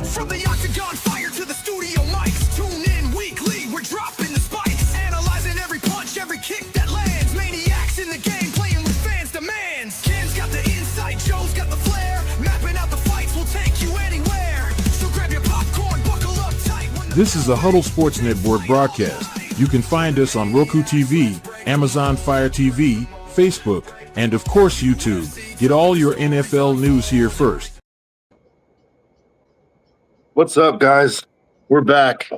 From the octagon fire to the studio mics, tune in weekly, we're dropping the spikes, analyzing every punch, every kick that lands, maniacs in the game, playing with fans' demands. Ken's got the insight, Joe's got the flair, mapping out the fights will take you anywhere. So grab your popcorn, buckle up tight. This is a Huddle Sports Network broadcast. You can find us on Roku TV, Amazon Fire TV, Facebook, and of course YouTube. Get all your NFL news here first. What's up, guys? We're back.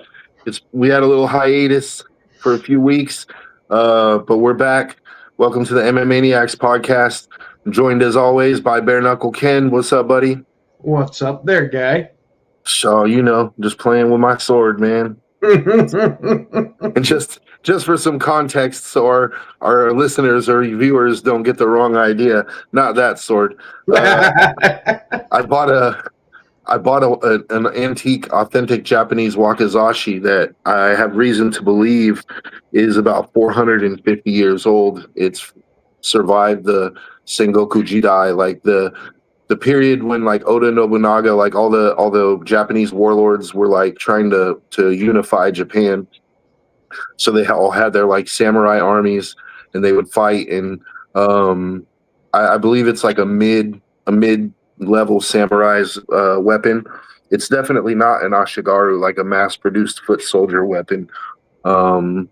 We had a little hiatus for a few weeks, but we're back. Welcome to the MManiacs Podcast. I'm joined as always by Bare Knuckle Ken. What's up, buddy? What's up there, guy? So, just playing with my sword, man. And just for some context, so our listeners or viewers don't get the wrong idea, not that sword. I bought an antique, authentic Japanese wakizashi that I have reason to believe is about 450 years old. It's survived the Sengoku Jidai, like the period when like Oda Nobunaga, like all the Japanese warlords were like trying to unify Japan. So they all had their like samurai armies and they would fight. And I believe it's like a mid-level samurai's weapon. It's definitely not an ashigaru, like a mass-produced foot soldier weapon. But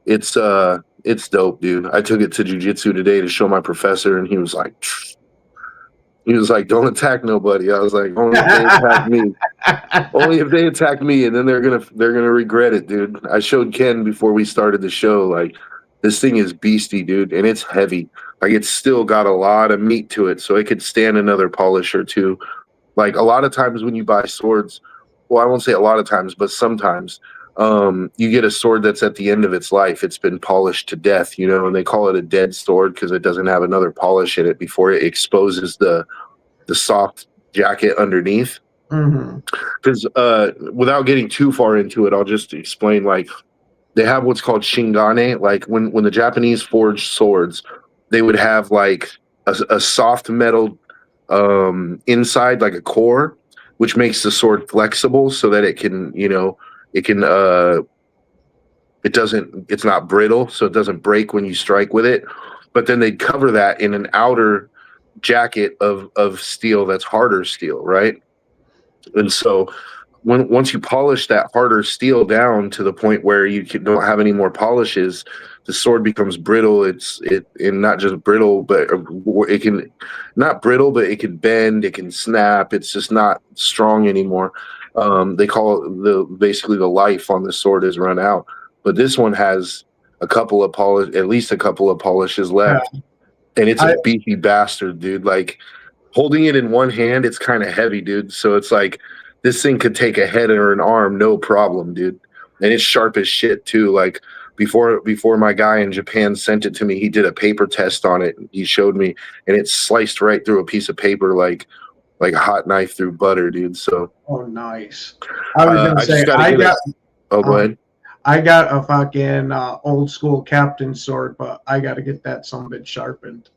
it's dope, dude. I took it to jiu-jitsu today to show my professor, and he was like, don't attack nobody. I was like, only if they attack me. Only if they attack me, and then they're gonna regret it, dude. I showed Ken before we started the show, like, this thing is beastie, dude, and it's heavy. Like, it's still got a lot of meat to it, so it could stand another polish or two. Like, a lot of times when you buy swords, well, I won't say a lot of times, but sometimes, you get a sword that's at the end of its life. It's been polished to death, and they call it a dead sword because it doesn't have another polish in it before it exposes the soft jacket underneath. Because without getting too far into it, I'll just explain, like, they have what's called shingane. Like, when the Japanese forged swords, they would have like a soft metal inside, like a core, which makes the sword flexible so that it can, it's not brittle, so it doesn't break when you strike with it. But then they'd cover that in an outer jacket of steel that's harder steel, right? And so once you polish that harder steel down to the point where you don't have any more polishes, the sword becomes brittle. And not just brittle, but it can not brittle, but it can bend, it can snap. It's just not strong anymore. They call it basically the life on the sword has run out. But this one has at least a couple of polishes left. Yeah. And it's a beefy bastard, dude. Like, holding it in one hand, it's kind of heavy, dude. So it's like this thing could take a head or an arm, no problem, dude. And it's sharp as shit too. Like, before my guy in Japan sent it to me, he did a paper test on it. He showed me, and it sliced right through a piece of paper like a hot knife through butter, dude. So. Oh, nice. I was gonna say go ahead. I got a fucking old school captain sword, but I got to get that some bit sharpened.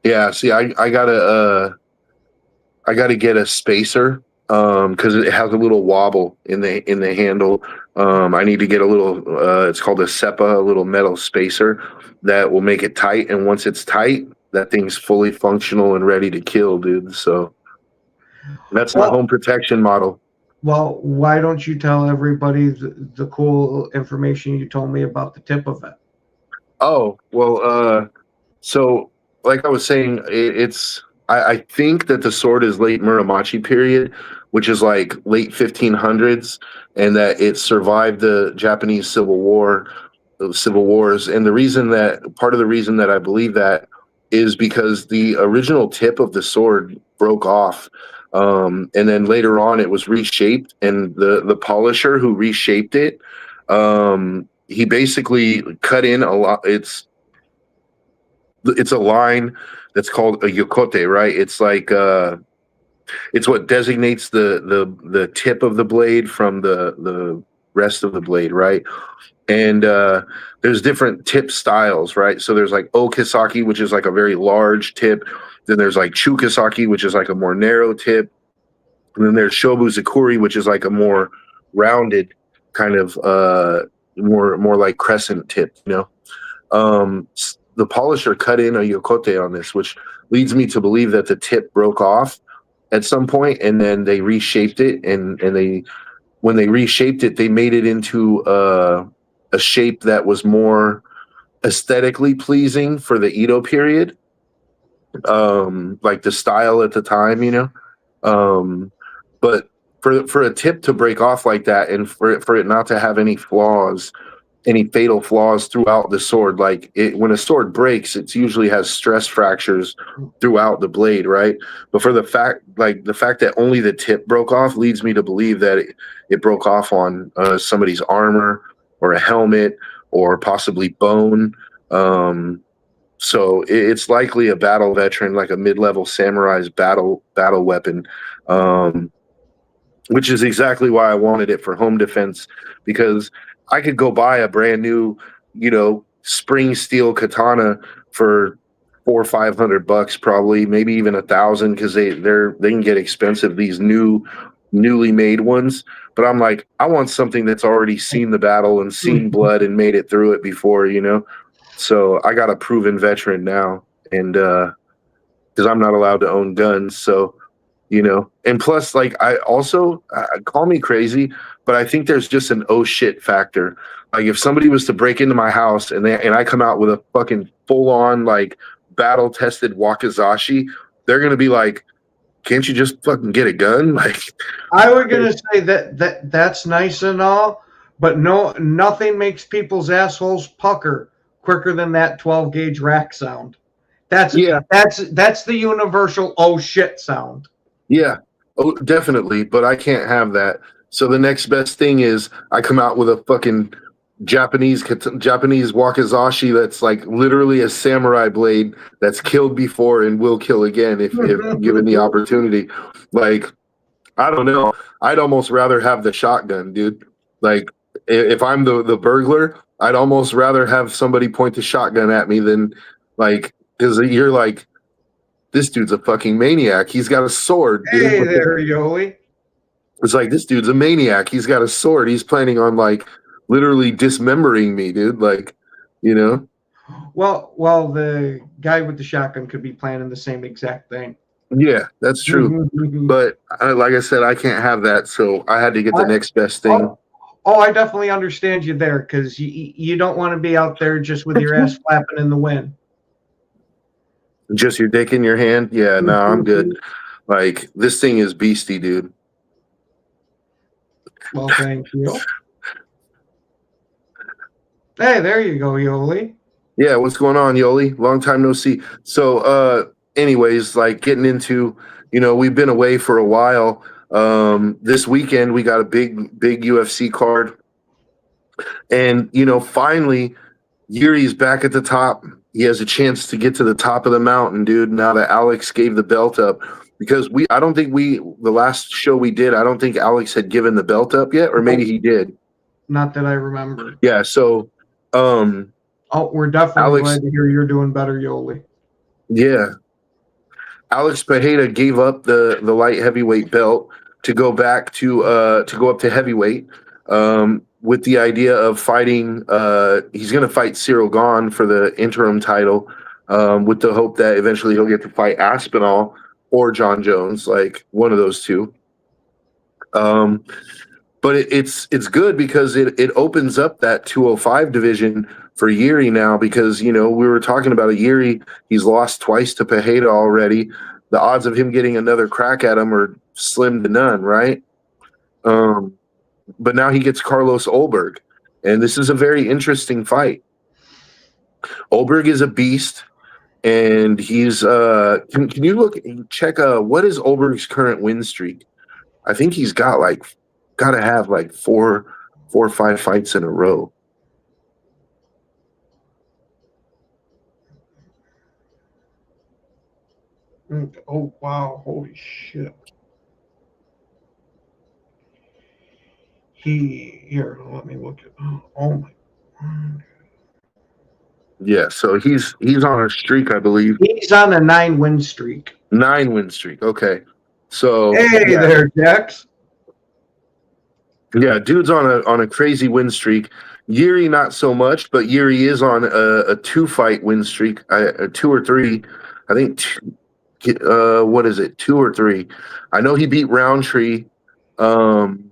Yeah, see, I gotta get a spacer because it has a little wobble in the handle. I need to get a little. It's called a SEPA, a little metal spacer that will make it tight. And once it's tight, that thing's fully functional and ready to kill, dude. So that's my home protection model. Well, why don't you tell everybody the cool information you told me about the tip of it? Oh, well, so like I was saying, I think that the sword is late Muromachi period, which is like late 1500s, and that it survived the Japanese Civil Wars. And part of the reason that I believe that is because the original tip of the sword broke off. And then later on it was reshaped, and the polisher who reshaped it, he basically cut in a lot. It's a line that's called a yokote, right? It's like it's what designates the tip of the blade from the rest of the blade, right? And there's different tip styles, right? So there's like okisaki, which is like a very large tip. Then there's like chukisaki, which is like a more narrow tip. And then there's Shobuzakuri, which is like a more rounded kind of more like crescent tip, you know. The polisher cut in a yokote on this, which leads me to believe that the tip broke off at some point, and then they reshaped it, and when they reshaped it, they made it into a shape that was more aesthetically pleasing for the Edo period, like the style at the time, you know. But for a tip to break off like that, and for it not to have any flaws, any fatal flaws throughout the sword, like when a sword breaks, it usually has stress fractures throughout the blade, right? But for the fact that only the tip broke off leads me to believe that it broke off on somebody's armor or a helmet or possibly bone. So it's likely a battle veteran, like a mid-level samurai's battle weapon, which is exactly why I wanted it for home defense, because I could go buy a brand new, you know, spring steel katana for $400 or $500, probably, maybe even $1,000, because they can get expensive, these newly made ones. But I'm like, I want something that's already seen the battle and seen blood and made it through it before, you know. So I got a proven veteran now, and because I'm not allowed to own guns, so. You know, and plus, like, I also call me crazy, but I think there's just an oh shit factor. Like, if somebody was to break into my house and I come out with a fucking full on like battle tested wakizashi, they're gonna be like, "Can't you just fucking get a gun?" Like, I was gonna say that's nice and all, but nothing makes people's assholes pucker quicker than that 12 gauge rack sound. That's the universal oh shit sound. Yeah, oh, definitely, but I can't have that. So the next best thing is I come out with a fucking Japanese wakizashi that's like literally a samurai blade that's killed before and will kill again if given the opportunity. Like, I don't know. I'd almost rather have the shotgun, dude. Like, if I'm the burglar, I'd almost rather have somebody point the shotgun at me than, like, because you're like, this dude's a fucking maniac. He's got a sword. Dude. Hey there, Yoli. It's like, this dude's a maniac. He's got a sword. He's planning on, like, literally dismembering me, dude. Like, you know? Well, the guy with the shotgun could be planning the same exact thing. Yeah, that's true. But like I said, I can't have that, so I had to get the next best thing. Oh, I definitely understand you there, because you don't want to be out there just with your ass flapping in the wind. Just your dick in your hand? Yeah, no, I'm good. Like, this thing is beastie, dude. Well, thank you. Hey, there you go, Yoli. Yeah, what's going on, Yoli? Long time no see. So, anyways, like, getting into, you know, we've been away for a while. This weekend, we got a big UFC card. And, you know, finally, Yuri's back at the top. He has a chance to get to the top of the mountain, dude, now that Alex gave the belt up. Because the last show we did, I don't think Alex had given the belt up yet, or maybe he did. Not that I remember. Yeah, so we're definitely glad to hear you're doing better, Yoli. Yeah. Alex Pereira gave up the light heavyweight belt to go back to go up to heavyweight. With the idea of fighting, he's going to fight Cyril Gahn for the interim title, with the hope that eventually he'll get to fight Aspinall or John Jones, like one of those two. But it's good because it opens up that 205 division for Yuri now, because, you know, we were talking about Yuri. He's lost twice to Pereira already. The odds of him getting another crack at him are slim to none, right? But now he gets Carlos Olberg, and this is a very interesting fight. Olberg is a beast, and he's can you check what is Olberg's current win streak? I think he's got to have like four or five fights in a row. Oh wow, holy shit. Here, let me look at. Oh my God. Yeah, so he's on a streak, I believe. He's on a 9-win streak. 9-win streak. Okay. So Hey yeah, there, Jax. yeah, dude's on a crazy win streak. Yuri not so much, but Yuri is on a 2-fight win streak, a 2 or 3, I think. What is it, 2 or 3? I know he beat Roundtree. Um,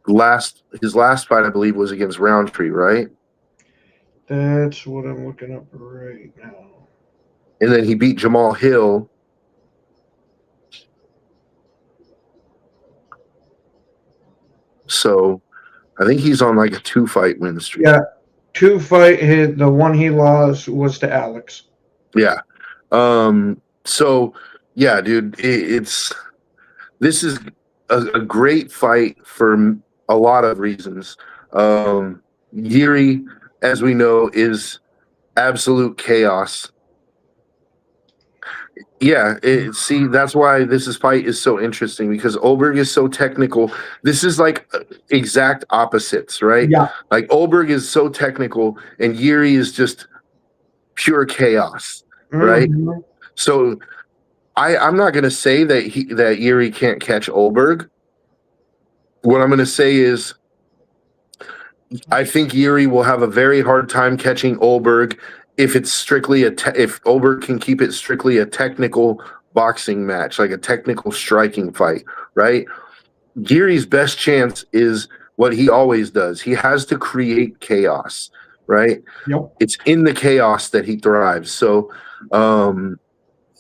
his last fight, I believe, was against Roundtree, right? That's what I'm looking up right now. And then he beat Jamal Hill. So I think he's on like a 2-fight win streak. Yeah, 2-fight. The one he lost was to Alex. Yeah. So yeah, dude, this is a great fight for a lot of reasons. Yuri, as we know, is absolute chaos. Yeah, see, that's why fight is so interesting, because Oberg is so technical. This is like exact opposites, right? Yeah. Like Oberg is so technical, and Yuri is just pure chaos, right? Mhm. So I'm not going to say that Yuri can't catch Oberg. What I'm going to say is I think Yuri will have a very hard time catching Oberg if it's strictly if Oberg can keep it strictly a technical boxing match, like a technical striking fight, right? Yuri's best chance is what he always does. He has to create chaos, right? Yep. It's in the chaos that he thrives. So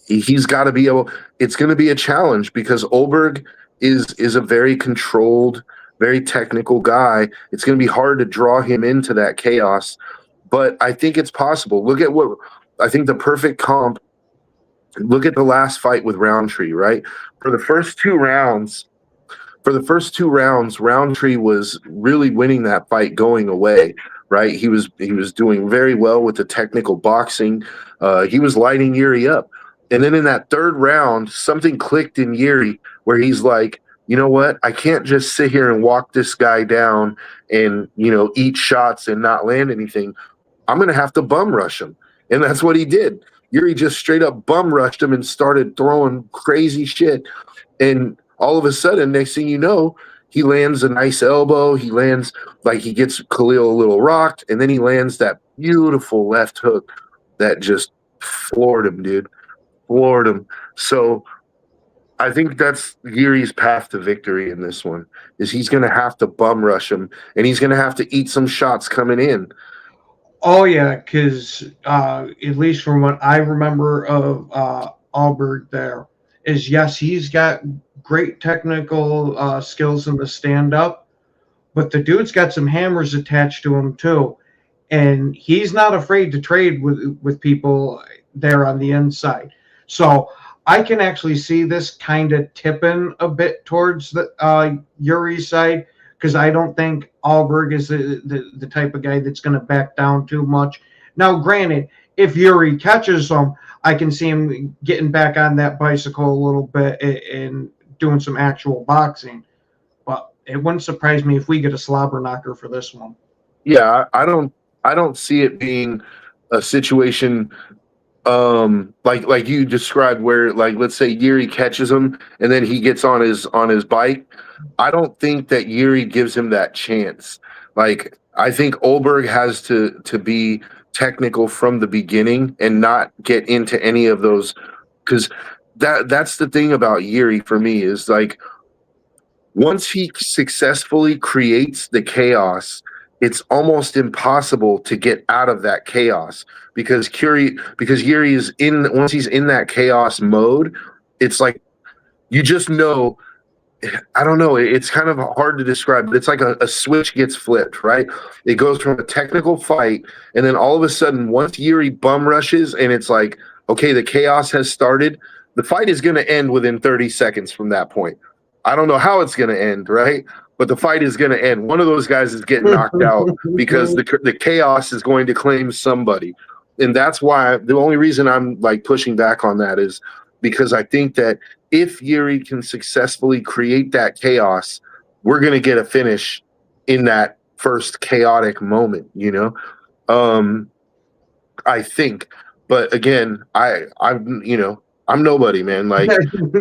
he's got to be able. It's going to be a challenge because Oberg is a very controlled, very technical guy. It's going to be hard to draw him into that chaos, but I think it's possible. Look at what I think the perfect comp. Look at the last fight with Roundtree, right? For the first 2 rounds, Roundtree was really winning that fight going away, right? He was doing very well with the technical boxing. He was lighting Yuri up. And then in that 3rd round, something clicked in Yuri where he's like, you know what? I can't just sit here and walk this guy down and, eat shots and not land anything. I'm going to have to bum rush him. And that's what he did. Yuri just straight up bum rushed him and started throwing crazy shit. And all of a sudden, next thing you know, he lands a nice elbow. He lands, like, he gets Khalil a little rocked, and then he lands that beautiful left hook that just floored him, dude. Floored him. So I think that's Yuri's path to victory in this one, is he's going to have to bum rush him, and he's going to have to eat some shots coming in. Oh yeah, because at least from what I remember of Alberg, there is, yes, he's got great technical skills in the stand-up, but the dude's got some hammers attached to him too, and he's not afraid to trade with people there on the inside. So I can actually see this kind of tipping a bit towards the Yuri side, because I don't think Alberg is the type of guy that's going to back down too much. Now, granted, if Yuri catches him, I can see him getting back on that bicycle a little bit and doing some actual boxing. But it wouldn't surprise me if we get a slobber knocker for this one. Yeah, I don't see it being a situation like you described, where, like, let's say Yuri catches him and then he gets on his bike. I don't think that Yuri gives him that chance. Like, I think Oberg has to be technical from the beginning and not get into any of those, because that's the thing about Yuri for me, is like, once he successfully creates the chaos, it's almost impossible to get out of that chaos, because Yuri is once he's in that chaos mode, it's like, you just know, I don't know, it's kind of hard to describe, but it's like a switch gets flipped, right? It goes from a technical fight, and then all of a sudden, once Yuri bum rushes and it's like, okay, the chaos has started, the fight is going to end within 30 seconds from that point. I don't know how it's going to end, right? But the fight is going to end. One of those guys is getting knocked out because the chaos is going to claim somebody. And that's why the only reason I'm like pushing back on that is because I think that if Yuri can successfully create that chaos, we're going to get a finish in that first chaotic moment, I think. But again, I'm I'm nobody, man. Like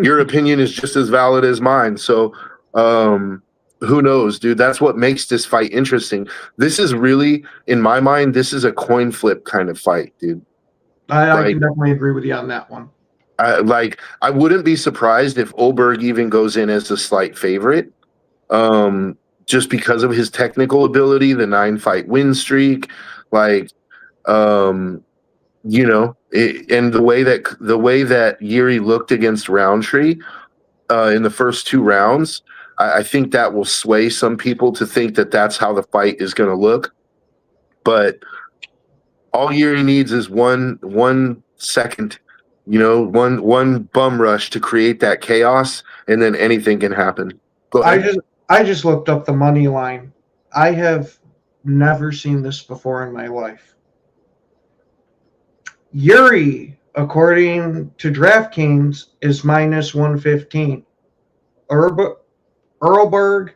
your opinion is just as valid as mine. So who knows, dude? That's what makes this fight interesting. This is really, in my mind, this is a coin flip kind of fight, dude. I can definitely agree with you on that one. I wouldn't be surprised if Oberg even goes in as a slight favorite, just because of his technical ability, the 9-fight win streak, and the way that Yuri looked against Roundtree in the first 2 rounds. I think that will sway some people to think that that's how the fight is going to look. But all Yuri needs is one second, one bum rush to create that chaos, and then anything can happen. I just looked up the money line. I have never seen this before in my life. Yuri, according to DraftKings, is minus 115. Erlberg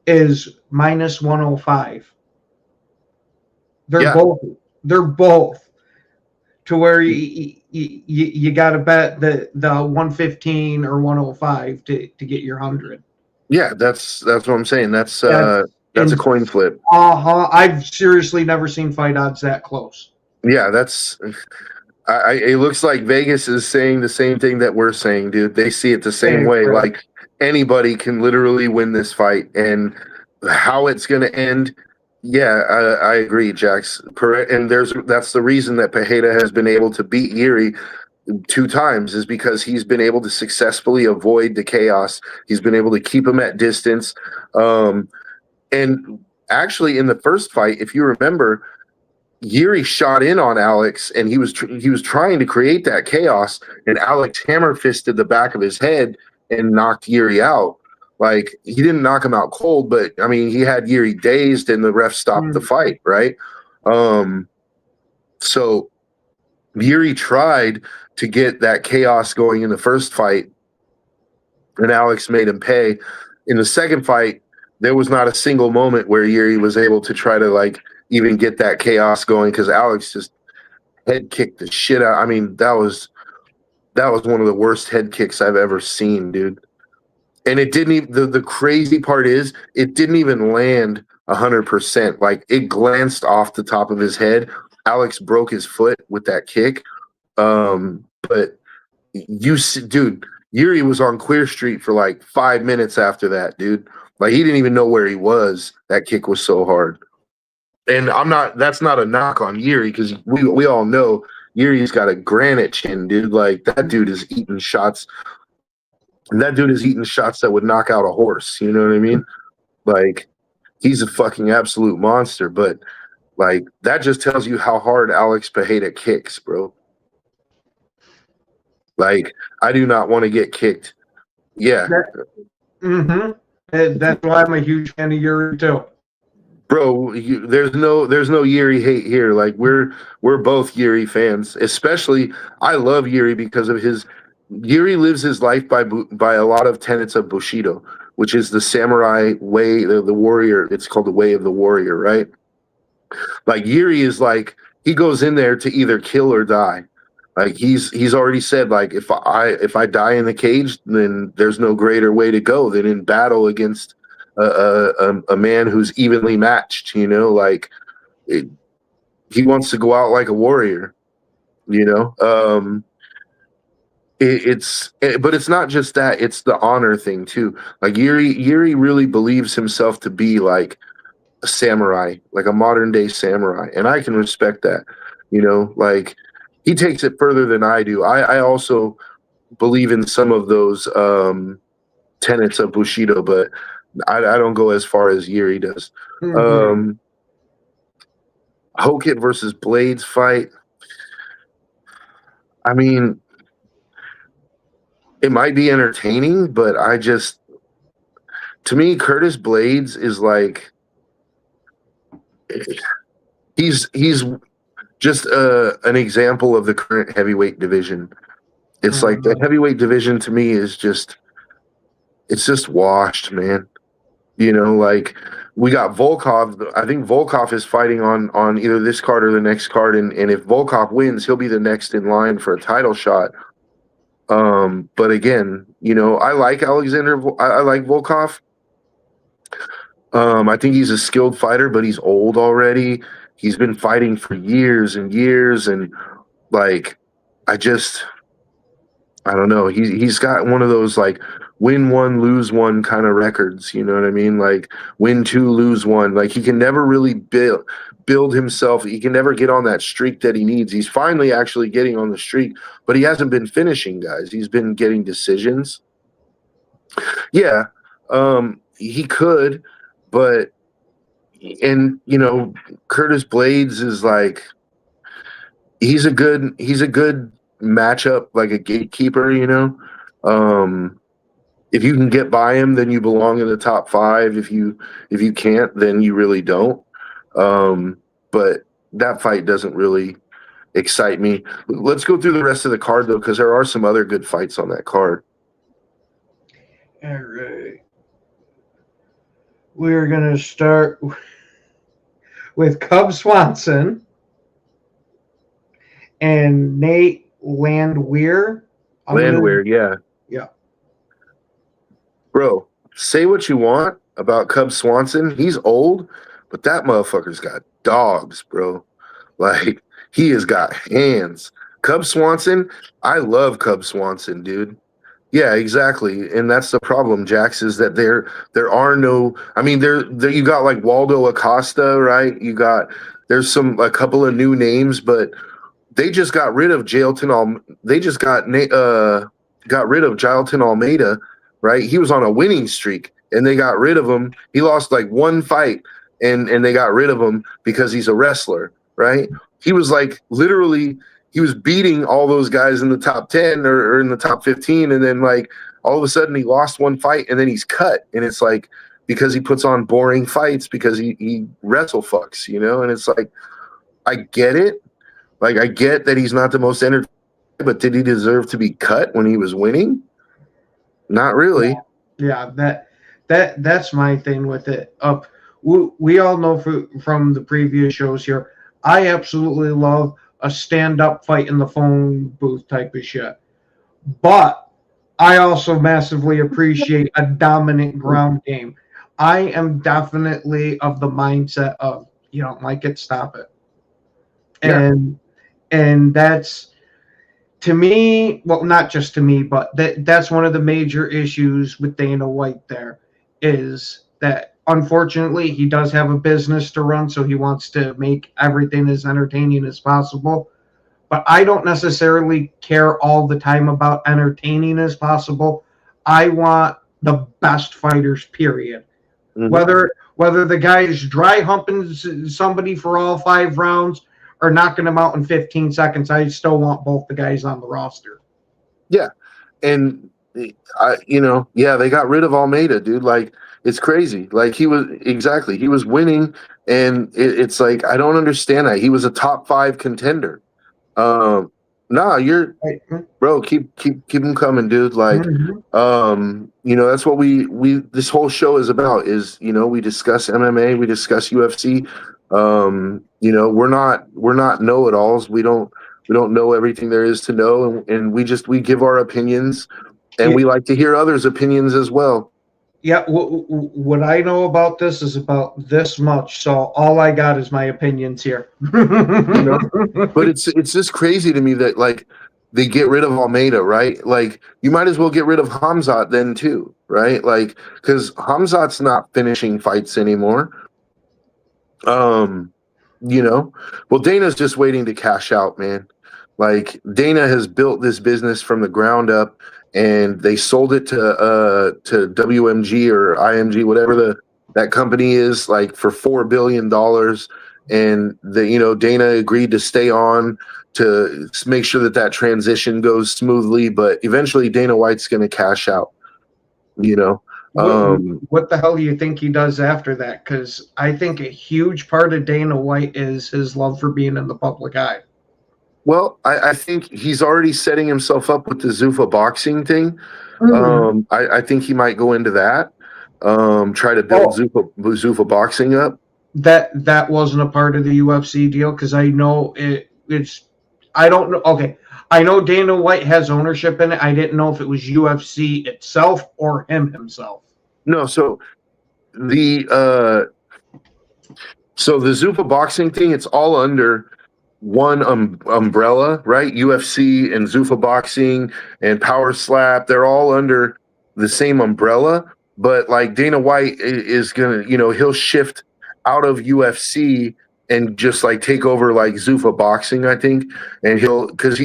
is minus 105. They're both to where you got to bet the 115 or 105 to get your 100. Yeah, that's what I'm saying. That's a coin flip. I've seriously never seen fight odds that close. Yeah, it looks like Vegas is saying the same thing that we're saying, dude. They see it the same way. Right. Like anybody can literally win this fight, and how it's going to end. Yeah, I agree, Jax. And that's the reason that Pereira has been able to beat Yuri 2 times, is because he's been able to successfully avoid the chaos. He's been able to keep him at distance. And actually, in the first fight, if you remember, Yuri shot in on Alex, and he was trying to create that chaos, and Alex hammer fisted the back of his head and knocked Yuri out. Like, he didn't knock him out cold, but I mean, he had Yuri dazed, and the ref stopped the fight, right? So Yuri tried to get that chaos going in the first fight, and Alex made him pay. In the second fight, there was not a single moment where Yuri was able to try to even get that chaos going, because Alex just head kicked the shit out. I mean, that was one of the worst head kicks I've ever seen, dude. And it didn't even, the crazy part is, it didn't even land 100%. Like, it glanced off the top of his head. Alex broke his foot with that kick. But dude, Yuri was on Queer Street for like 5 minutes after that, dude. Like, he didn't even know where he was. That kick was so hard. And that's not a knock on Yuri, because we all know Yuri's got a granite chin, dude. Like, that dude is eating shots. That dude is eating shots that would knock out a horse. You know what I mean? Like, he's a fucking absolute monster. But, like, that just tells you how hard Alex Pereira kicks, bro. Like, I do not want to get kicked. Yeah. That's why I'm a huge fan of Yuri, too. Bro, there's no Yuri hate here. Like, we're both Yuri fans. Especially, I love Yuri because of Yuri lives his life by a lot of tenets of Bushido, which is the samurai way, the warrior. It's called the way of the warrior, right? Like, Yuri is like, he goes in there to either kill or die. Like, he's already said, like, if I die in the cage, then there's no greater way to go than in battle against a man who's evenly matched. You know, like, he wants to go out like a warrior. You know. But it's not just that, it's the honor thing too. Like, Yuri really believes himself to be like a samurai, like a modern day samurai, and I can respect that. You know, like, he takes it further than I do. I also believe in some of those tenets of Bushido, but I don't go as far as Yuri does. Hokit versus Blades fight. I mean, it might be entertaining, but to me, Curtis Blades is like, he's just an example of the current heavyweight division. It's like the heavyweight division to me is it's just washed, man. You know, like, we got Volkov. I think Volkov is fighting on either this card or the next card, and if Volkov wins, he'll be the next in line for a title shot. But again, I like I like Volkov. I think he's a skilled fighter, but he's old already. He's been fighting for years and years, and like, I don't know. He's got one of those like win one, lose one kind of records. You know what I mean? Like win two, lose one. Like he can never really build himself. He can never get on that streak that he needs. He's finally actually getting on the streak, but he hasn't been finishing guys. He's been getting decisions. Yeah, he could, but Curtis Blades is like he's a good matchup, like a gatekeeper. If you can get by him, then you belong in the top 5. If you can't, then you really don't. But that fight doesn't really excite me. Let's go through the rest of the card though, because there are some other good fights on that card. All right. We're going to start with Cub Swanson and Nate Landwehr. Yeah. Yeah. Bro, say what you want about Cub Swanson. He's old, but that motherfucker's got dogs, bro. Like, he has got hands. Cub Swanson, I love Cub Swanson, dude. Yeah, exactly. And that's the problem, Jax, is that there are no, I mean, there you got like Waldo Acosta, right? There's a couple of new names, but they just got rid of they just got rid of Jailton Almeida, right? He was on a winning streak and they got rid of him. He lost like one fight and they got rid of him because he's a wrestler, right? He was like literally he was beating all those guys in the top 10 or in the top 15. And then like all of a sudden he lost one fight and then he's cut. And it's like, because he puts on boring fights because he wrestle fucks, and it's like, I get it. Like, I get that he's not the most entertaining, but did he deserve to be cut when he was winning? Not really. Yeah, that's my thing with it. We all know from the previous shows here, I absolutely love a stand-up fight in the phone booth type of shit. But I also massively appreciate a dominant ground game. I am definitely of the mindset of, you don't like it, stop it. Yeah. And that's, to me, well, not just to me, but that's one of the major issues with Dana White there, is that unfortunately he does have a business to run, so he wants to make everything as entertaining as possible. But I don't necessarily care all the time about entertaining as possible. I want the best fighters, period. Mm-hmm. Whether the guy is dry humping somebody for all 5 rounds or knocking them out in 15 seconds, I still want both the guys on the roster. Yeah. And, they got rid of Almeida, dude. Like, it's crazy. Like, he was winning, and it's like, I don't understand that. He was a top 5 contender. Bro, keep him coming, dude. Like, that's what we this whole show is about, is, we discuss MMA, we discuss UFC. We're not know-it-alls. We don't know everything there is to know, and we give our opinions, and we like to hear others' opinions as well. Yeah, what I know about this is about this much, so all I got is my opinions here. But it's just crazy to me that, like, they get rid of Almeida, right? Like, you might as well get rid of Hamzat then too, right? Like, because Hamzat's not finishing fights anymore. Well, Dana's just waiting to cash out, man. Like, Dana has built this business from the ground up, and they sold it to WMG or IMG, whatever that company is, like, for $4 billion. And Dana agreed to stay on to make sure that transition goes smoothly. But eventually, Dana White's going to cash out. What the hell do you think he does after that? Because I think a huge part of Dana White is his love for being in the public eye. Well, I think he's already setting himself up with the Zuffa boxing thing. Mm-hmm. I think he might go into that, try to build Zuffa boxing up. That wasn't a part of the UFC deal, because I know it's I don't know. Okay, I know Dana White has ownership in it. I didn't know if it was UFC itself or him himself. No, so the Zuffa boxing thing, it's all under one umbrella, right? UFC and Zuffa boxing and Power Slap, they're all under the same umbrella. But like Dana White is gonna, he'll shift out of UFC and just like take over like Zuffa boxing, I think. And because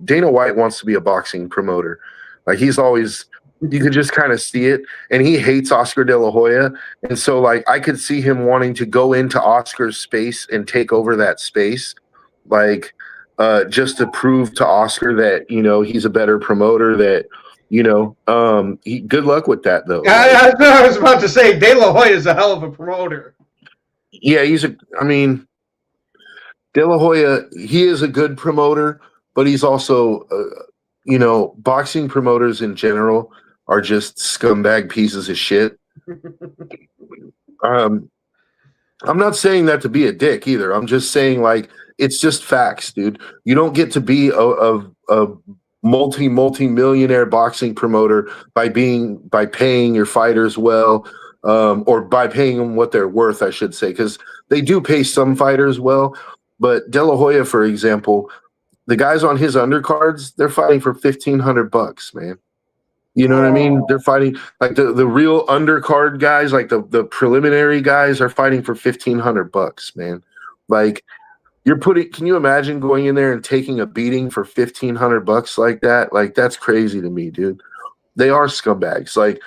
Dana White wants to be a boxing promoter. Like he's always, you could just kind of see it, and he hates Oscar De La Hoya, and so like I could see him wanting to go into Oscar's space and take over that space, like just to prove to Oscar that he's a better promoter. That good luck with that though. I was about to say De La Hoya is a hell of a promoter. Yeah, De La Hoya. He is a good promoter, but he's also boxing promoters in general are just scumbag pieces of shit. I'm not saying that to be a dick either. I'm just saying like it's just facts, dude. You don't get to be a multi-millionaire boxing promoter by paying your fighters well, or by paying them what they're worth, I should say, because they do pay some fighters well. But De La Hoya, for example, the guys on his undercards, they're fighting for $1,500, man. You know what I mean? They're fighting like the real undercard guys, like the preliminary guys are fighting for $1,500, man. Like can you imagine going in there and taking a beating for $1,500 like that? Like that's crazy to me, dude. They are scumbags. Like,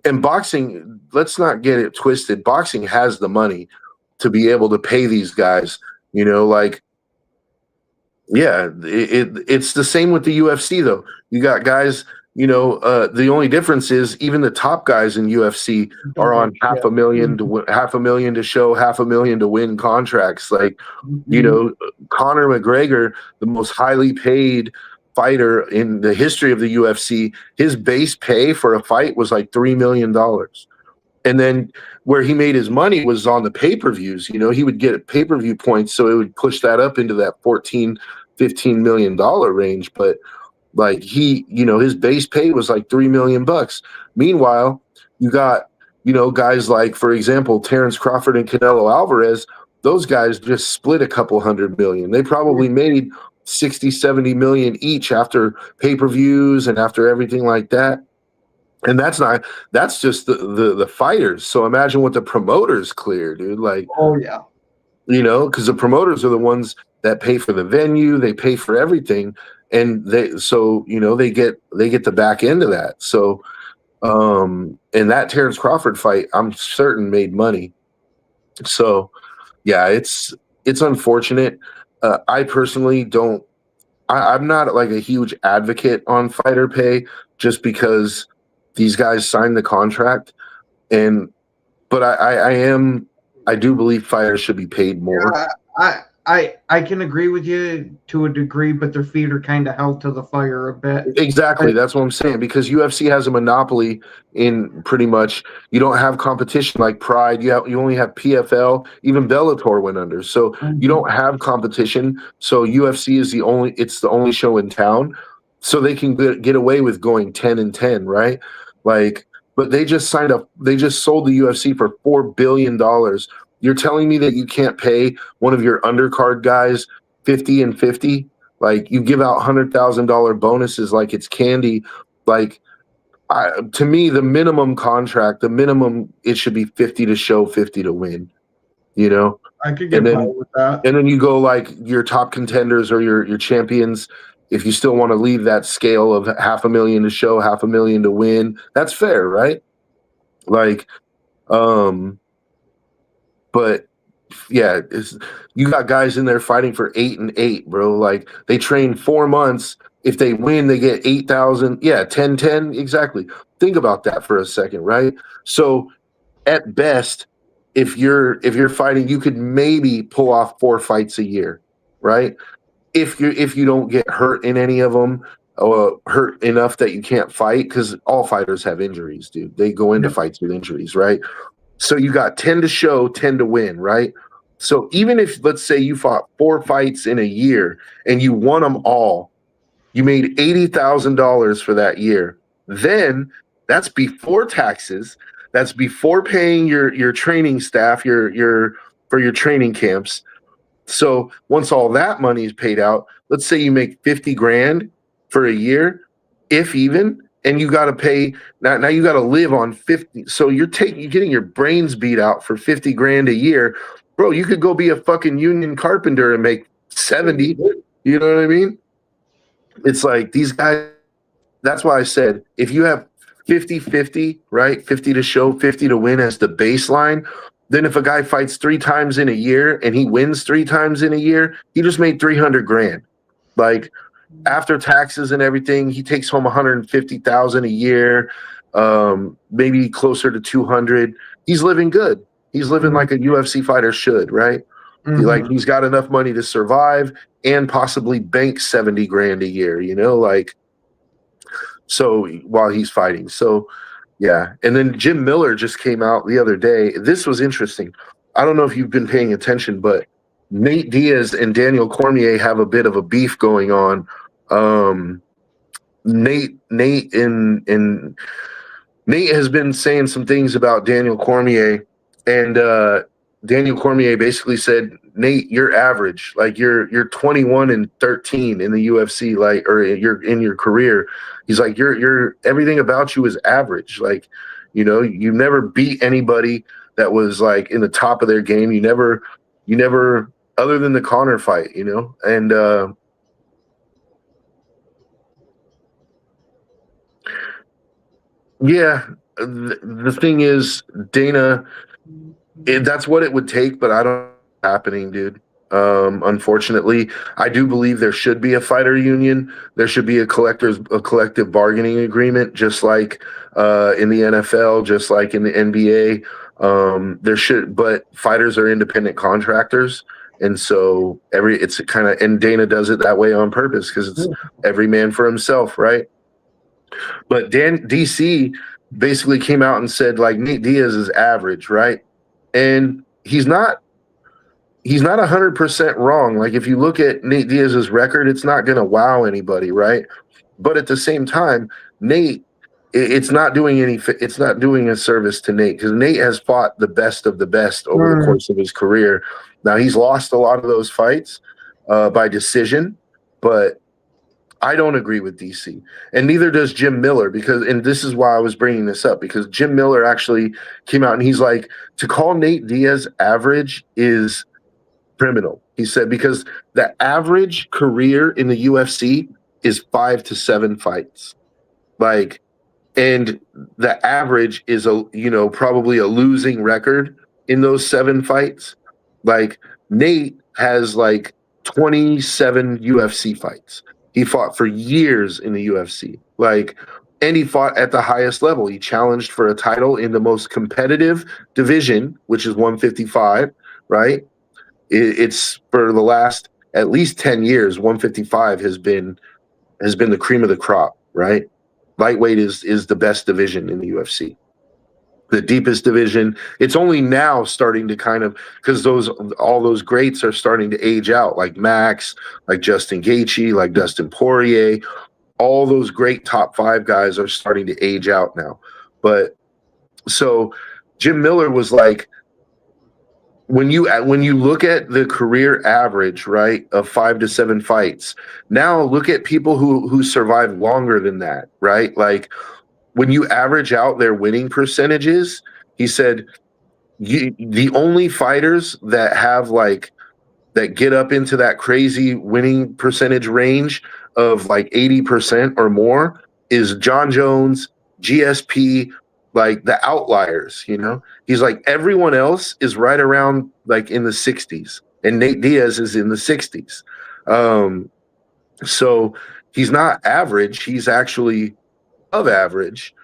and boxing, let's not get it twisted. Boxing has the money to be able to pay these guys, like, yeah, it's the same with the UFC though. You got guys, the only difference is even the top guys in UFC are on $500,000 to show, $500,000 to win contracts. Like, Conor McGregor, the most highly paid fighter in the history of the UFC, his base pay for a fight was like $3 million. And then where he made his money was on the pay-per-views. He would get pay-per-view points, so it would push that up into that $14-15 million range. But like his base pay was like $3 million. Meanwhile, you got, guys like, for example, Terrence Crawford and Canelo Alvarez, those guys just split a couple $100 million. They probably made 60-70 million each after pay-per-views and after everything like that. And that's just the fighters. So imagine what the promoters clear, dude. Like, oh yeah. Because the promoters are the ones that pay for the venue, they pay for everything. And they get the back end of that. So, in that Terrence Crawford fight, I'm certain made money. So, yeah, it's unfortunate. I personally don't. I'm not like a huge advocate on fighter pay, just because these guys signed the contract, but I do believe fighters should be paid more. I can agree with you to a degree, but their feet are kind of held to the fire a bit. Exactly. That's what I'm saying, because UFC has a monopoly in pretty much, you don't have competition like Pride. You only have PFL. Even Bellator went under. So you don't have competition. So UFC is the only show in town. So they can get away with going 10-10, right? Like, but they just sold the UFC for $4 billion. You're telling me that you can't pay one of your undercard guys 50 and 50? Like, you give out $100,000 bonuses like it's candy. Like, to me, the minimum contract, it should be 50 to show, 50 to win. I could get by with that. And then you go like your top contenders or your champions. If you still want to leave that scale of $500,000 to show, $500,000 to win, that's fair, right? Like, but yeah, you got guys in there fighting for 8 and 8, bro. Like, they train 4 months. If they win, they get 8,000. Yeah, 10-10, exactly. Think about that for a second, right? So at best, if you're fighting, you could maybe pull off 4 fights a year, right? If you don't get hurt in any of them, or hurt enough that you can't fight, because all fighters have injuries, dude. They go into fights with injuries, right? So you got 10 to show, 10 to win, right? So even if, let's say, you fought 4 fights in a year and you won them all, you made $80,000 for that year. Then that's before taxes. That's before paying your training staff, your for your training camps. So once all that money is paid out, let's say you make 50 grand for a year, if even, and you got to pay now you got to live on 50. So you're getting your brains beat out for 50 grand a year. Bro, you could go be a fucking union carpenter and make 70. You know what I mean? It's like these guys, that's why I said, if you have 50-50, right? 50 to show, 50 to win as the baseline, then if a guy fights 3 times in a year and he wins 3 times in a year, he just made 300 grand. Like after taxes and everything, he takes home 150,000 a year, maybe closer to 200. He's living good. He's living like a UFC fighter should, right? Mm-hmm. Like he's got enough money to survive and possibly bank 70 grand a year, you know, like, so while he's fighting. So yeah. And then Jim Miller just came out the other day. This was interesting. I don't know if you've been paying attention, but Nate Diaz and Daniel Cormier have a bit of a beef going on. Nate has been saying some things about Daniel Cormier, and Daniel Cormier basically said, Nate, you're average. Like you're 21-13 in the UFC, like, or you're in your career. He's like, you're everything about you is average. Like, you know, you never beat anybody that was like in the top of their game. You never, other than the Conor fight, you know, and yeah, the thing is, Dana, that's what it would take, but I don't happening, dude. Unfortunately, I do believe there should be a fighter union. There should be a collective bargaining agreement, just like in the NFL, just like in the NBA. There should, but fighters are independent contractors, and so it's kind of, and Dana does it that way on purpose because it's every man for himself, right? But DC basically came out and said like Nate Diaz is average, right? And he's not 100% wrong. Like if you look at Nate Diaz's record, it's not going to wow anybody, right? But at the same time, Nate, it's not doing a service to Nate because Nate has fought the best of the best over the course of his career. Now he's lost a lot of those fights by decision, but I don't agree with DC, and neither does Jim Miller, and this is why I was bringing this up, because Jim Miller actually came out and he's like, to call Nate Diaz average is criminal. He said, because the average career in the UFC is 5 to 7 fights. Like, and the average is probably a losing record in those 7 fights. Like Nate has like 27 UFC fights. He fought for years in the UFC, and he fought at the highest level. He challenged for a title in the most competitive division, which is 155, right? It's for the last at least 10 years, 155 has been the cream of the crop, right? Lightweight is the best division in the UFC. The deepest division. It's only now starting to kind of, because all those greats are starting to age out, like Max, like Justin Gaethje, like Dustin Poirier. All those great top 5 guys are starting to age out now. But so Jim Miller was like, when you look at the career average, right, of 5 to 7 fights, now look at people who survive longer than that, right? Like, when you average out their winning percentages, he said, the only fighters that have that get up into that crazy winning percentage range of like 80% or more is John Jones, GSP, like the outliers, you know? He's like, everyone else is right around like in the 60s, and Nate Diaz is in the 60s. So he's not average, he's actually of average.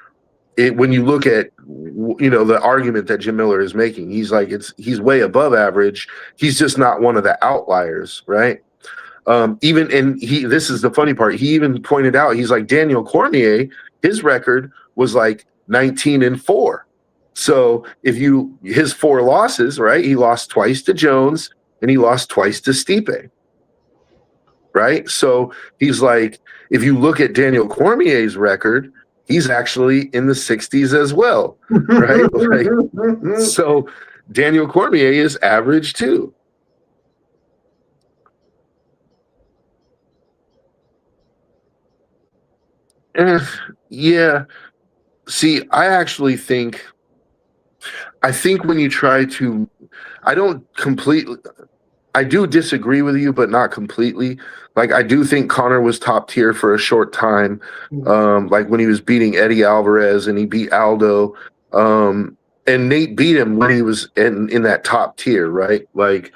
When you look at the argument that Jim Miller is making, he's like, he's way above average. He's just not one of the outliers, right? This is the funny part. He even pointed out, he's like, Daniel Cormier, his record was like 19-4. So his 4 losses, right? He lost twice to Jones and he lost twice to Stipe. Right? So he's like, if you look at Daniel Cormier's record, he's actually in the 60s as well. Right? Like, so Daniel Cormier is average too. Yeah. See, I think when you try to, I do disagree with you, but not completely. Like, I do think Conor was top tier for a short time. Like when he was beating Eddie Alvarez and he beat Aldo. And Nate beat him when he was in that top tier, right? Like,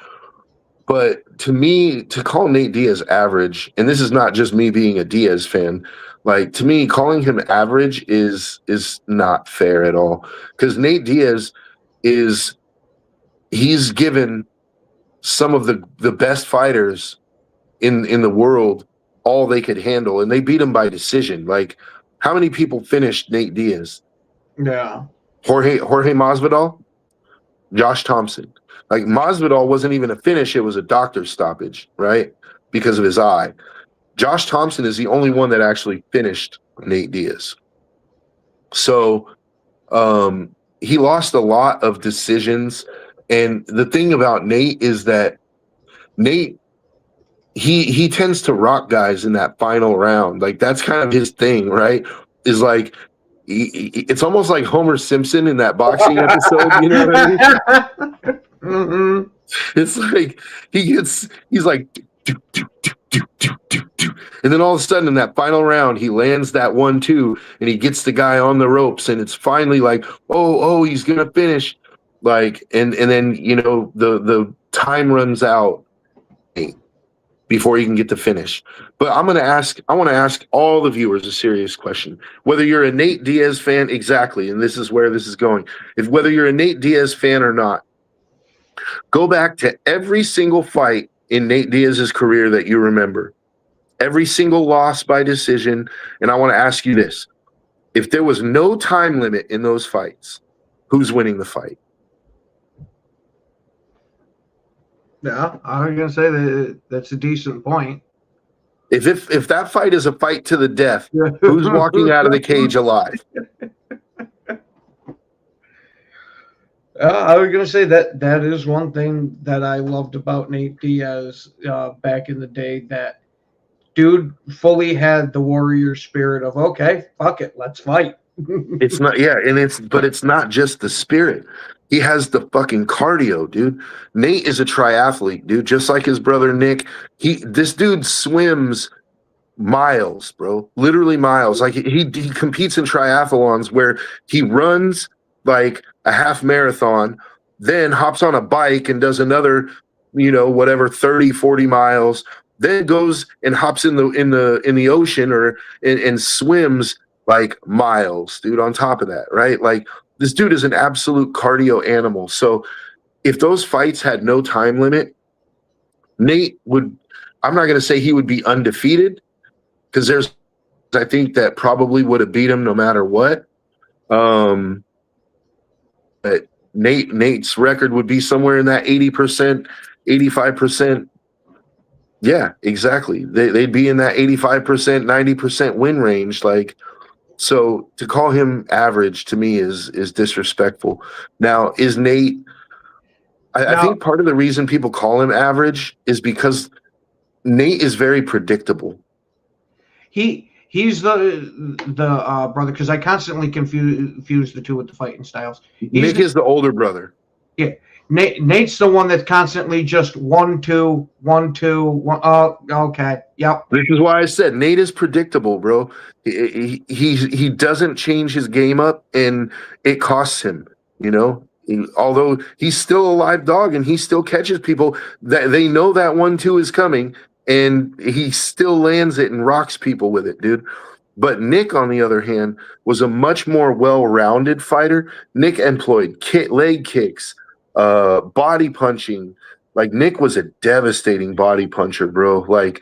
but to me, to call Nate Diaz average, and this is not just me being a Diaz fan, like to me, calling him average is not fair at all. Because Nate Diaz he's given some of the best fighters in the world all they could handle, and they beat him by decision. Like, how many people finished Nate Diaz? Yeah. Jorge Masvidal, Josh Thompson. Like, Masvidal wasn't even a finish; it was a doctor's stoppage, right? Because of his eye. Josh Thompson is the only one that actually finished Nate Diaz. So, he lost a lot of decisions. And the thing about Nate is that Nate, he tends to rock guys in that final round. Like, that's kind of his thing, right? Is like, it's almost like Homer Simpson in that boxing episode. You know what I mean? Mm-hmm. It's like he's like, do, do, do, do, do, do, do. And then all of a sudden in that final round, he lands that 1-2 and he gets the guy on the ropes, and it's finally like, oh, he's gonna finish. Like, and then, you know, the time runs out before you can get to finish. But I want to ask all the viewers a serious question. Whether you're a Nate Diaz fan, exactly, and this is where this is going. Whether you're a Nate Diaz fan or not, go back to every single fight in Nate Diaz's career that you remember. Every single loss by decision. And I want to ask you this. If there was no time limit in those fights, who's winning the fight? Yeah, I was gonna say that's a decent point. If that fight is a fight to the death, who's walking out of the cage alive? I was gonna say that is one thing that I loved about Nate Diaz back in the day. That dude fully had the warrior spirit of, okay, fuck it, let's fight. It's not, yeah, but it's not just the spirit. He has the fucking cardio, dude. Nate is a triathlete, dude, just like his brother Nick. This dude swims miles, bro. Literally miles. Like, he competes in triathlons where he runs like a half marathon, then hops on a bike and does another, you know, whatever, 30, 40 miles, then goes and hops in the ocean and swims like miles, dude, on top of that, right? Like, this dude is an absolute cardio animal. So if those fights had no time limit, Nate would, I'm not going to say he would be undefeated, because I think that probably would have beat him no matter what. But Nate's record would be somewhere in that 80%, 85%. Yeah, exactly. They'd be in that 85%, 90% win range. Like, so to call him average to me is disrespectful. Now, is Nate? I think part of the reason people call him average is because Nate is very predictable. He's the brother, because I constantly confuse the two with the fighting styles. Nick is the older brother. Yeah, Nate's the one that's constantly just 1-2, 1-2, 1. Oh, okay, yep. This is why I said Nate is predictable, bro. He doesn't change his game up, and it costs him. You know, although he's still a live dog and he still catches people, that they know that 1-2 is coming, and he still lands it and rocks people with it, dude. But Nick, on the other hand, was a much more well-rounded fighter. Nick employed leg kicks, body punching. Like, Nick was a devastating body puncher, bro. Like,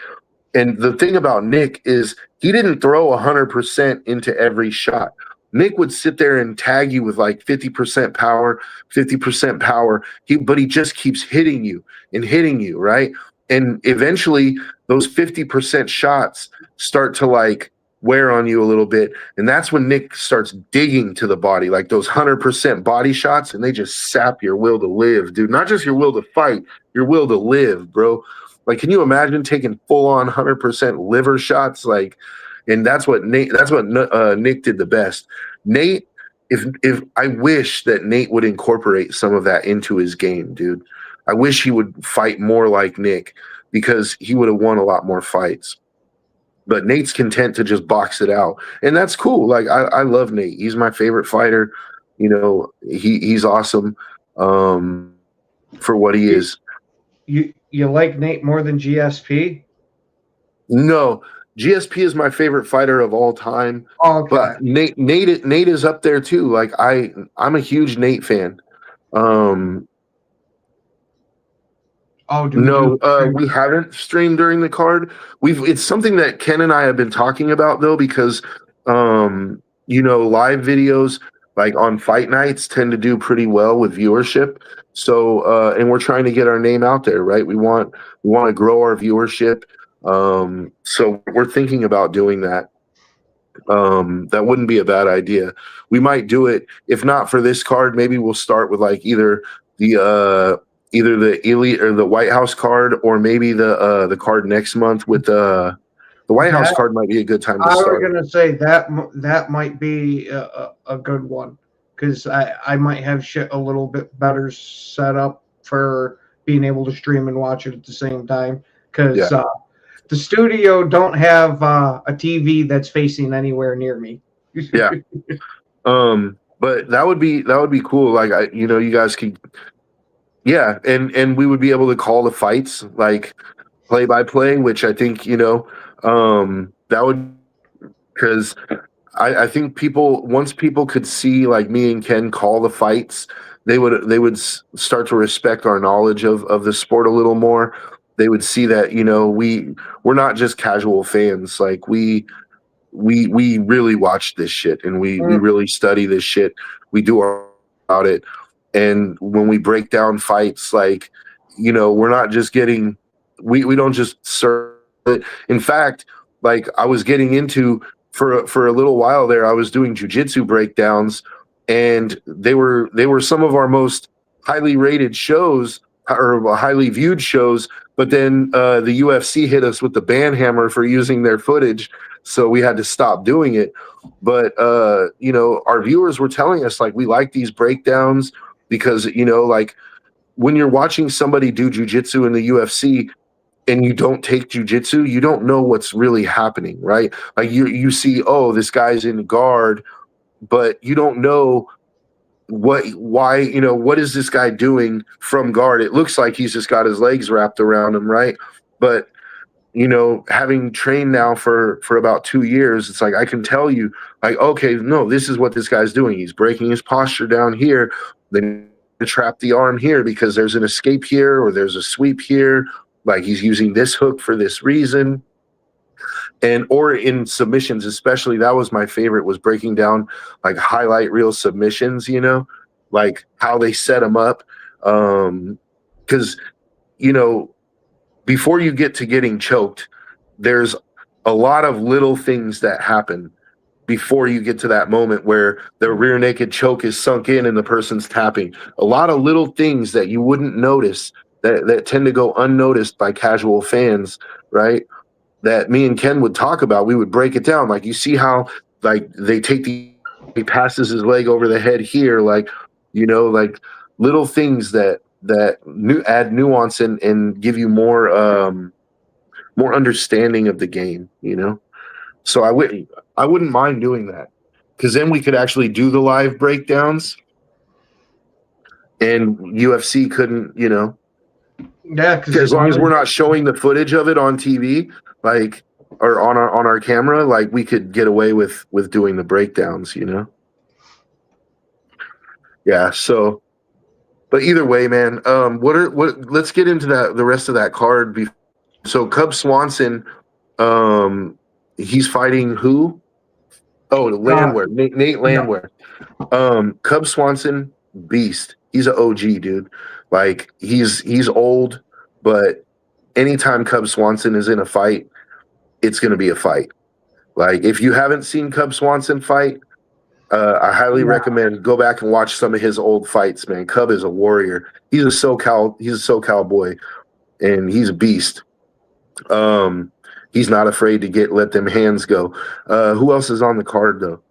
and the thing about Nick is he didn't throw 100% into every shot. Nick would sit there and tag you with like 50% power, 50% power. But he just keeps hitting you, right? And eventually those 50% shots start to like wear on you a little bit. And that's when Nick starts digging to the body, like those 100% body shots, and they just sap your will to live, dude. Not just your will to fight, your will to live, bro. Like, can you imagine taking full on 100% liver shots? Like, and that's what Nick did the best. Nate, if I wish that Nate would incorporate some of that into his game, dude. I wish he would fight more like Nick, because he would have won a lot more fights. But Nate's content to just box it out, and that's cool. Like, I love Nate. He's my favorite fighter. You know, he's awesome for what he is. You like Nate more than GSP? No, GSP is my favorite fighter of all time. Oh, okay. But Nate is up there too. Like, I'm a huge Nate fan. We haven't streamed during the card. It's something that Ken and I have been talking about, though, because you know, live videos like on fight nights tend to do pretty well with viewership. So and we're trying to get our name out there, right? We want to grow our viewership. So we're thinking about doing that. That wouldn't be a bad idea. We might do it. If not for this card, maybe we'll start with like either the Elite or the White House card, or maybe the card next month with the White House card might be a good time to start. I was going to say that might be a good one, because I might have shit a little bit better set up for being able to stream and watch it at the same time, because the studio don't have a TV that's facing anywhere near me. Yeah. But that would be cool. Like, you guys could. Yeah, and we would be able to call the fights like play by play, which I think that would, because I think once people could see like me and Ken call the fights, they would start to respect our knowledge of the sport a little more. They would see that we're not just casual fans. Like we really watch this shit, and we really study this shit. We do about it. And when we break down fights, like, we're not just getting, we don't just serve it. In fact, like, I was getting into, for a little while there, I was doing jiu-jitsu breakdowns, and they were some of our most highly rated shows, or highly viewed shows. But then the UFC hit us with the ban hammer for using their footage, so we had to stop doing it. But our viewers were telling us, like, we like these breakdowns. Because, like, when you're watching somebody do jiu-jitsu in the UFC and you don't take jiu-jitsu, you don't know what's really happening, right? Like, you see, oh, this guy's in guard, but you don't know what is this guy doing from guard? It looks like he's just got his legs wrapped around him, right? But, having trained now for about 2 years, it's like, I can tell you, like, okay, no, this is what this guy's doing. He's breaking his posture down here. Then trap the arm here because there's an escape here, or there's a sweep here. Like, he's using this hook for this reason. Or in submissions, especially, that was my favorite, was breaking down like highlight reel submissions, like how they set them up. Because, before you get to getting choked, there's a lot of little things that happen before you get to that moment where the rear naked choke is sunk in and the person's tapping. A lot of little things that you wouldn't notice that tend to go unnoticed by casual fans, right? That me and Ken would talk about. We would break it down. Like, you see how, like, he passes his leg over the head here, like, like little things that add nuance and give you more understanding of the game, So I wouldn't mind doing that, because then we could actually do the live breakdowns, and UFC couldn't, Yeah, because as long as we're not showing the footage of it on TV, like, or on our camera, like, we could get away with doing the breakdowns, Yeah. So, but either way, man, let's get into the rest of that card. So Cub Swanson, he's fighting who? Oh, Landwehr, Nate Yeah. Landwehr. Cub Swanson, beast. He's an OG, dude. Like he's old, but anytime Cub Swanson is in a fight, it's going to be a fight. Like if you haven't seen Cub Swanson fight, I highly recommend go back and watch some of his old fights, man. Cub is a warrior. He's a SoCal boy, and he's a beast. He's not afraid to let them hands go. Who else is on the card though?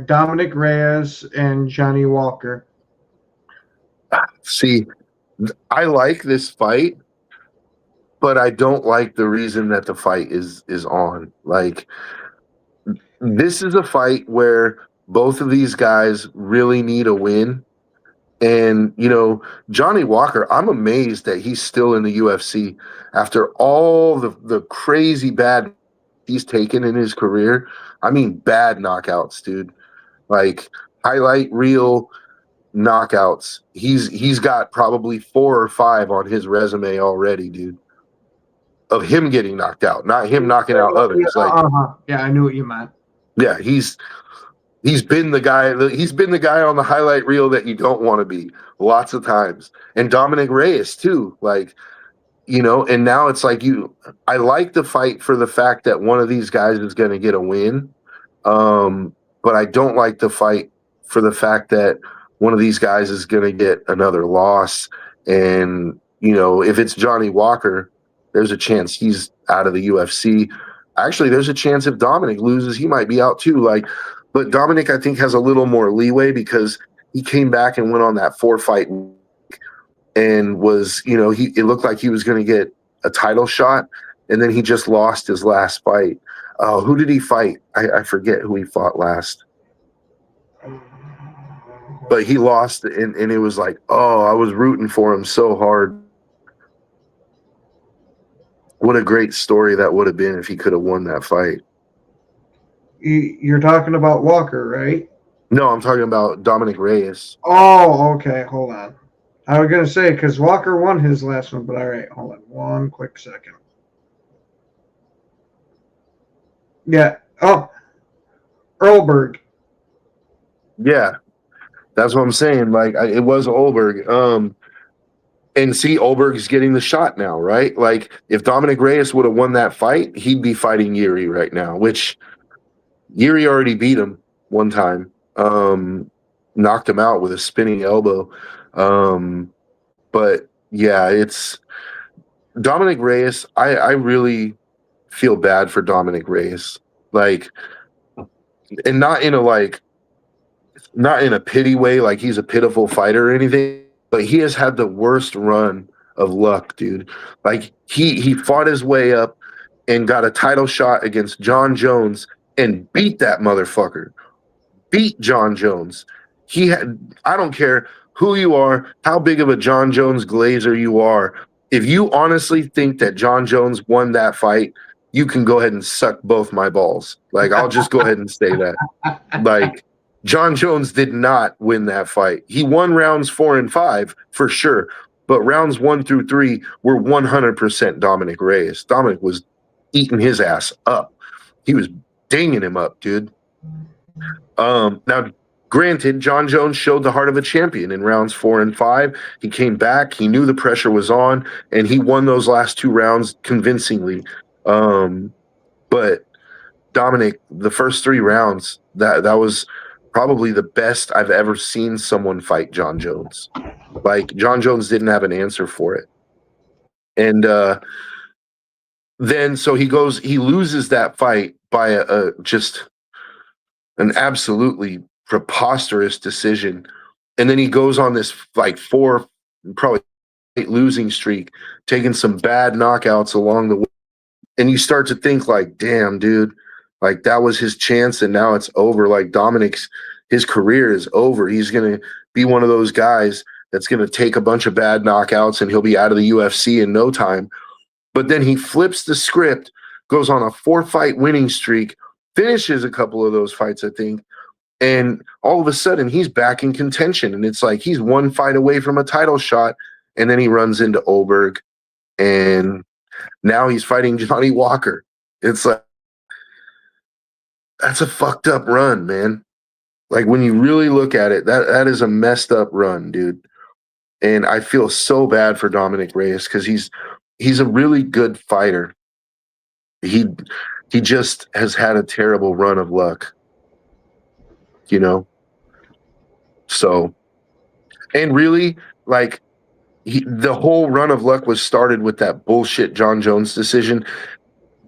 Dominic Reyes and Johnny Walker. See, I like this fight, but I don't like the reason that the fight is on. Like, this is a fight where both of these guys really need a win. And, Johnny Walker, I'm amazed that he's still in the UFC after all the crazy bad he's taken in his career. I mean, bad knockouts, dude. Like, highlight reel knockouts. He's got probably 4 or 5 on his resume already, dude. Of him getting knocked out, not him knocking out others. Yeah, I knew what you meant. Yeah, he's been the guy. He's been the guy on the highlight reel that you don't want to be lots of times. And Dominic Reyes too. Like, and now it's like I like the fight for the fact that one of these guys is going to get a win. But I don't like the fight for the fact that one of these guys is going to get another loss. And, if it's Johnny Walker, there's a chance he's out of the UFC. Actually, there's a chance if Dominic loses, he might be out too. But Dominic, I think, has a little more leeway because he came back and went on that 4-fight and was, it looked like he was going to get a title shot, and then he just lost his last fight. Who did he fight? I forget who he fought last. But he lost, and it was like, I was rooting for him so hard. What a great story that would have been if he could have won that fight. You're talking about Walker, right? No, I'm talking about Dominic Reyes. Oh, okay. Hold on. I was going to say, because Walker won his last one, but all right. Hold on one quick second. Yeah. Oh, Earlberg. Yeah, that's what I'm saying. Like, it was Earlberg. And see, Olberg's getting the shot now, right? Like, if Dominic Reyes would have won that fight, he'd be fighting Yuri right now, which Yuri already beat him one time, knocked him out with a spinning elbow. But, yeah, it's Dominic Reyes. I really feel bad for Dominic Reyes. Like, and not in a pity way, like he's a pitiful fighter or anything. But he has had the worst run of luck, dude. Like, he fought his way up and got a title shot against John Jones and beat that motherfucker. Beat John Jones. I don't care who you are, how big of a John Jones glazer you are. If you honestly think that John Jones won that fight, you can go ahead and suck both my balls. Like, I'll just go ahead and say that. Like, John Jones did not win that fight. He won rounds 4 and 5 for sure, but rounds 1 through 3 were 100% Dominic Reyes. Dominic was eating his ass up. He was dinging him up, dude. Now, granted, John Jones showed the heart of a champion in rounds 4 and 5. He came back. He knew the pressure was on, and he won those last 2 rounds convincingly. But Dominic, the first 3 rounds, that was probably the best I've ever seen someone fight John Jones. Like, John Jones didn't have an answer for it. And then so he loses that fight by just an absolutely preposterous decision. And then he goes on this like 4, probably 8 losing streak, taking some bad knockouts along the way. And you start to think like, damn, dude, like that was his chance and now it's over. Like his career is over. He's going to be one of those guys that's going to take a bunch of bad knockouts and he'll be out of the UFC in no time. But then he flips the script, goes on a 4-fight winning streak, finishes a couple of those fights, I think. And all of a sudden he's back in contention. And it's like he's 1 fight away from a title shot. And then he runs into Olberg and now he's fighting Johnny Walker. It's like, that's a fucked up run, man. Like when you really look at it, that is a messed up run, dude. And I feel so bad for Dominic Reyes because he's a really good fighter. He just has had a terrible run of luck, you know. So, and really, like the whole run of luck was started with that bullshit John Jones decision.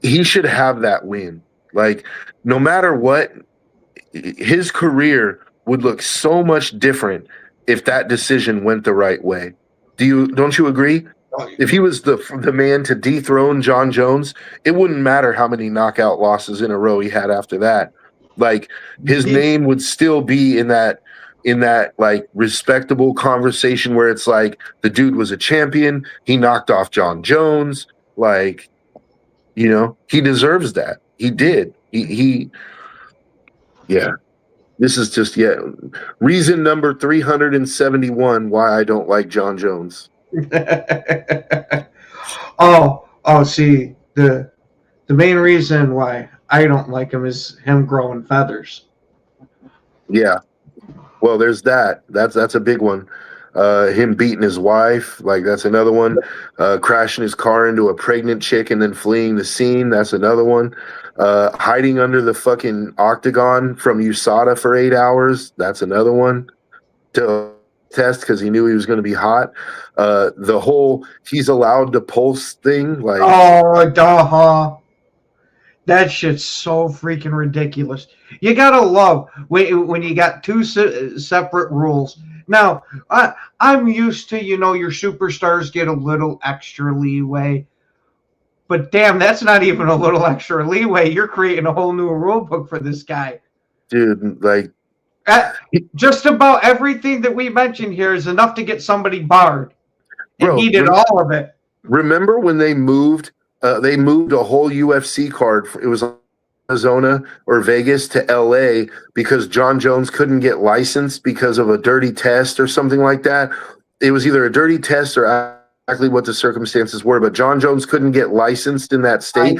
He should have that win. Like, no matter what, his career would look so much different if that decision went the right way. Don't you agree? If he was the man to dethrone John Jones, it wouldn't matter how many knockout losses in a row he had after that. Like his name would still be in that like respectable conversation where it's like the dude was a champion, he knocked off John Jones, like, you know, he deserves that. He did. He yeah. This is just reason number 371 why I don't like John Jones. See, the main reason why I don't like him is him growing feathers. Yeah. Well, there's that. That's a big one. Him beating his wife, like that's another one. Crashing his car into a pregnant chick and then fleeing the scene, that's another one. Hiding under the fucking octagon from USADA for 8 hours, that's another one. To test because he knew he was going to be hot. The whole he's allowed to pulse thing, like that shit's so freaking ridiculous. You gotta love when you got two separate rules. Now, I'm used to, you know, your superstars get a little extra leeway. But damn, that's not even a little extra leeway. You're creating a whole new rule book for this guy. Dude, like... just about everything that we mentioned here is enough to get somebody barred. And bro, he did all of it. Remember when they moved a whole UFC card? It was Arizona or Vegas to LA because John Jones couldn't get licensed because of a dirty test or something like that. It was either a dirty test or exactly what the circumstances were, but John Jones couldn't get licensed in that state.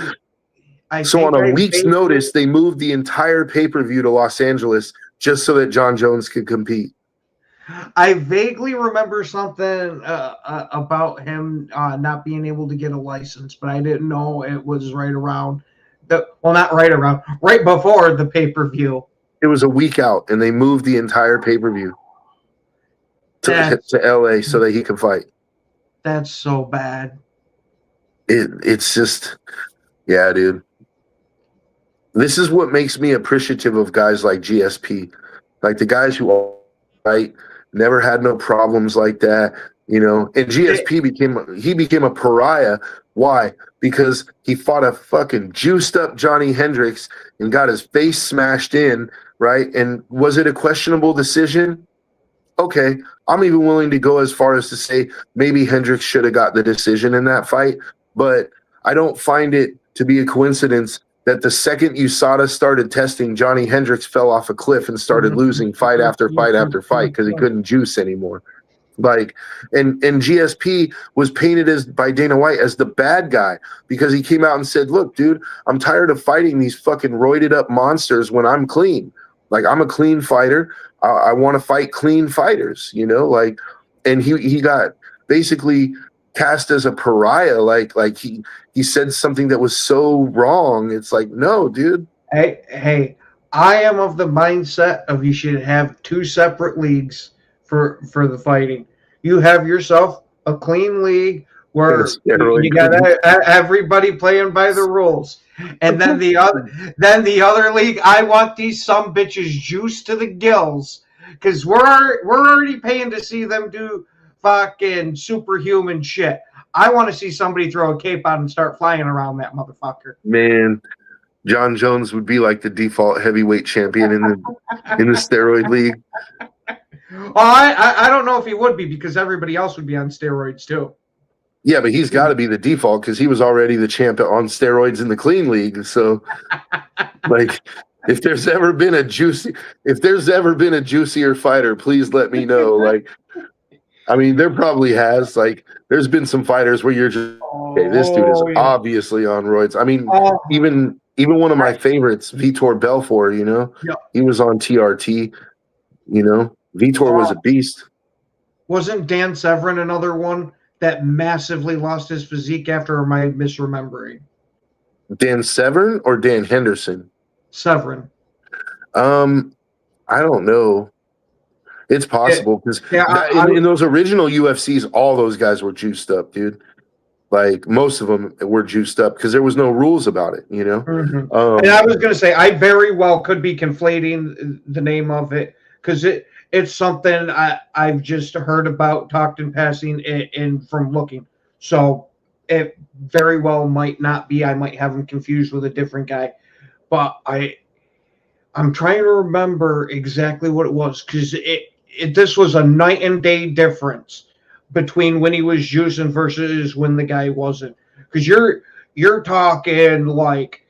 So on a week's notice, they moved the entire pay-per-view to Los Angeles just so that John Jones could compete. I vaguely remember something about him not being able to get a license, but I didn't know it was right before the pay-per-view. It was a week out, and they moved the entire pay-per-view to LA so that he could fight. That's so bad. It's just, yeah, dude. This is what makes me appreciative of guys like GSP, like the guys who fight, never had no problems like that, you know. And GSP became a pariah. Why? Because he fought a fucking juiced up Johnny Hendricks and got his face smashed in, right? And was it a questionable decision? Okay, I'm even willing to go as far as to say maybe Hendricks should have got the decision in that fight, but I don't find it to be a coincidence that the second USADA started testing, Johnny Hendricks fell off a cliff and started losing fight after fight after fight because he couldn't juice anymore. Like, and GSP was painted by Dana White as the bad guy because he came out and said, "Look, dude, I'm tired of fighting these fucking roided up monsters when I'm clean. Like, I'm a clean fighter. I want to fight clean fighters, you know." Like, and he got basically cast as a pariah. Like he said something that was so wrong. It's like, no, dude. Hey, I am of the mindset of you should have two separate leagues for the fighting. You have yourself a clean league where you got everybody playing by the rules. And then the other league, I want these some bitches juiced to the gills because we're already paying to see them do fucking superhuman shit. I want to see somebody throw a cape on and start flying around that motherfucker. Man, John Jones would be like the default heavyweight champion in the steroid league. Well, I don't know if he would be because everybody else would be on steroids too. Yeah, but he's got to be the default because he was already the champ on steroids in the clean league. So, like, if there's ever been a juicier fighter, please let me know. Like, I mean, there probably has. Like, there's been some fighters where you're just, okay, this dude is yeah. obviously on roids. I mean, Oh, even one of my favorites, Vitor Belfort, you know, yeah. he was on TRT, you know. Vitor was a beast. Wasn't Dan Severn another one that massively lost his physique after, or am I misremembering? Dan Severn or Dan Henderson? Severn. I don't know. It's possible because Yeah, in those original UFCs, all those guys were juiced up, dude. Like most of them were juiced up because there was no rules about it, you know. Mm-hmm. And I was going to say, I very well could be conflating the name of it because it's something I've just heard about, talked in passing, and from looking. So it very well might not be. I might have him confused with a different guy, but I'm trying to remember exactly what it was because this was a night and day difference between when he was juicing versus when the guy wasn't. Because you're talking like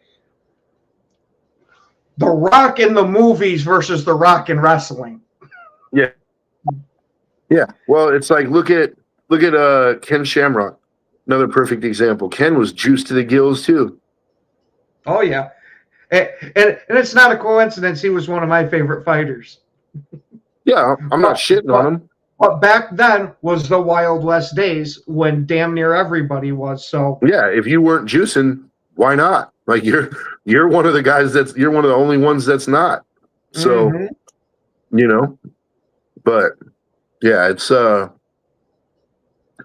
The Rock in the movies versus The Rock in wrestling. Yeah. Yeah. Well, it's like look at Ken Shamrock. Another perfect example. Ken was juiced to the gills too. Oh yeah. And it's not a coincidence he was one of my favorite fighters. Yeah, I'm not shitting on him. But back then was the Wild West days when damn near everybody was. So yeah, if you weren't juicing, why not? Like you're one of the guys you're one of the only ones that's not. So you know, but yeah, it's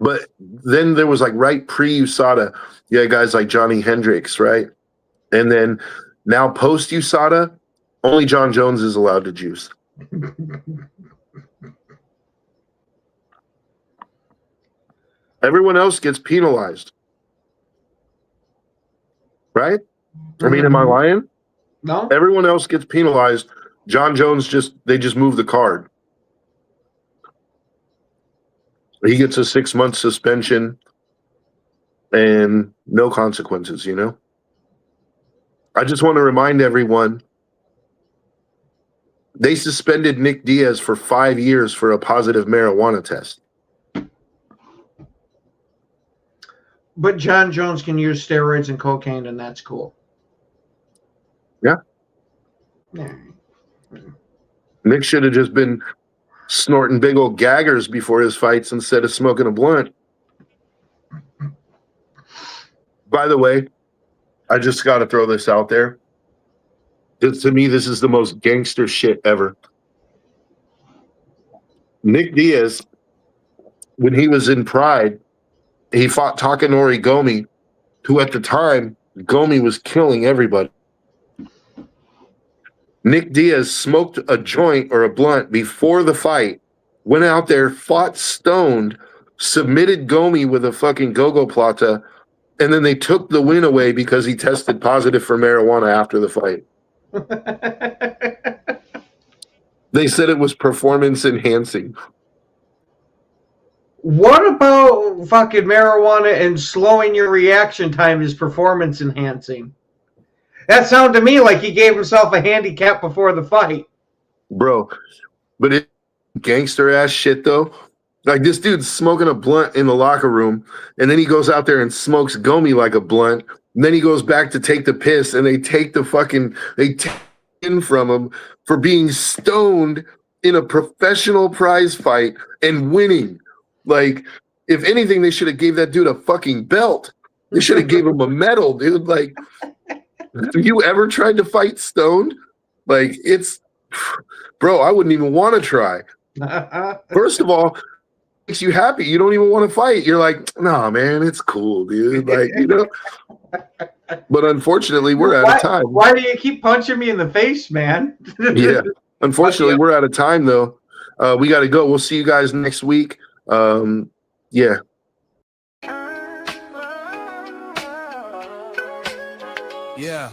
but then there was like right pre-USADA, you had guys like Johnny Hendricks, right? And then now post USADA, only John Jones is allowed to juice. Everyone else gets penalized. Right? I mean, am I lying? No. Everyone else gets penalized. John Jones they just move the card. He gets a 6-month suspension and no consequences, you know? I just want to remind everyone, they suspended Nick Diaz for 5 years for a positive marijuana test. But John Jones can use steroids and cocaine, and that's cool. Yeah. Yeah. Nick should have just been snorting big old gaggers before his fights instead of smoking a blunt. By the way, I just got to throw this out there. To me, this is the most gangster shit ever. Nick Diaz, when he was in Pride, he fought Takanori Gomi, who at the time, Gomi was killing everybody. Nick Diaz smoked a joint or a blunt before the fight, went out there, fought stoned, submitted Gomi with a fucking go-go plata, and then they took the win away because he tested positive for marijuana after the fight. They said it was performance enhancing. What about fucking marijuana and slowing your reaction time is performance enhancing? That sounded to me like he gave himself a handicap before the fight. Bro, but it gangster ass shit though. Like this dude's smoking a blunt in the locker room, and then he goes out there and smokes Gomi like a blunt. And then he goes back to take the piss, and they take in from him for being stoned in a professional prize fight and winning. Like, if anything, they should have gave that dude a fucking belt. They should have gave him a medal, dude. Like, have you ever tried to fight stoned? Like, bro, I wouldn't even want to try. First of all, it makes you happy. You don't even want to fight. You're like, nah, man, it's cool, dude. Like, you know. But unfortunately, we're out of time. Why do you keep punching me in the face, man? Yeah. Unfortunately, we're out of time, though. We got to go. We'll see you guys next week. Yeah. Yeah.